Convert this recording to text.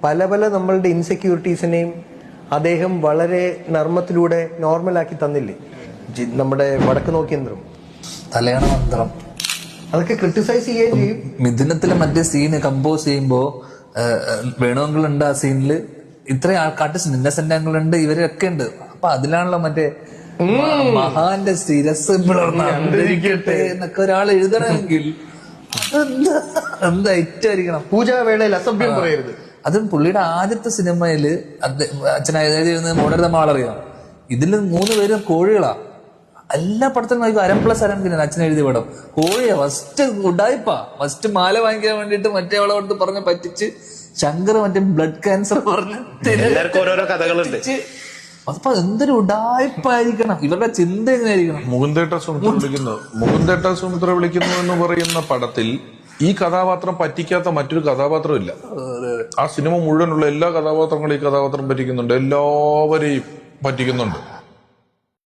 പല പല നമ്മളുടെ ഇൻസെക്യൂരിറ്റീസിനെയും അദ്ദേഹം വളരെ നർമ്മത്തിലൂടെ നോർമലാക്കി തന്നില്ലേ? നമ്മുടെ വടക്ക് നോക്കിയന്ത്രം, തലയണ മന്ത്രം, അതൊക്കെ ക്രിട്ടിസൈസ് ചെയ്യുകയും ചെയ്യും. മിഥുനത്തിലെ മറ്റേ സീന് കമ്പോസ് ചെയ്യുമ്പോ വേണുവെങ്കിലുണ്ട് ആ സീനില്, ഇത്രയും ആൾക്കാട്ട് ഇന്നസെന്റ് അങ്കിളുണ്ട്, ഇവരൊക്കെ ഉണ്ട്. അപ്പൊ അതിലാണല്ലോ മറ്റേ മഹാന്റെ ശിരസ് പിളർന്നിരിക്കട്ടെ എന്നൊക്കെ ഒരാൾ എഴുതണമെങ്കിൽ എന്താ ഏറ്റവും പൂജാവേളയിൽ അസഭ്യം പറയരുത്. അതും പുള്ളിയുടെ ആദ്യത്തെ സിനിമയില് അച്ഛൻ എഴുതിയിരുന്നത് മോഡൽ നമ്മളറിയാം. ഇതില് 3 പേരും കോഴികളാ. എല്ലാ പടത്തിലും നോക്കും അരം+അരം അച്ഛൻ എഴുതിയ പടം കോഴിയാ. ഫസ്റ്റ് ഉടായിപ്പാ. ഫസ്റ്റ് മാല വാങ്ങിക്കാൻ വേണ്ടിട്ട് മറ്റേ അവളെ കൊണ്ട് പറഞ്ഞ് പറ്റിച്ച് ശങ്കർ മറ്റേ ബ്ലഡ് ക്യാൻസർ പറഞ്ഞ് ഓരോരോ കഥകളുണ്ട്. അപ്പൊ എന്തൊരു ഉടായ്പായിരിക്കണം, ഇവരുടെ ചിന്ത എങ്ങനെയായിരിക്കണം. മുകുന്ദേട്ട സുമിത്ര വിളിക്കുന്നു എന്ന് പറയുന്ന പടത്തിൽ ഈ കഥാപാത്രം പറ്റിക്കാത്ത മറ്റൊരു കഥാപാത്രം ഇല്ല. ആ സിനിമ മുഴുവനുള്ള എല്ലാ കഥാപാത്രങ്ങളും ഈ കഥാപാത്രം പറ്റിക്കുന്നുണ്ട്, എല്ലാവരെയും പറ്റിക്കുന്നുണ്ട്.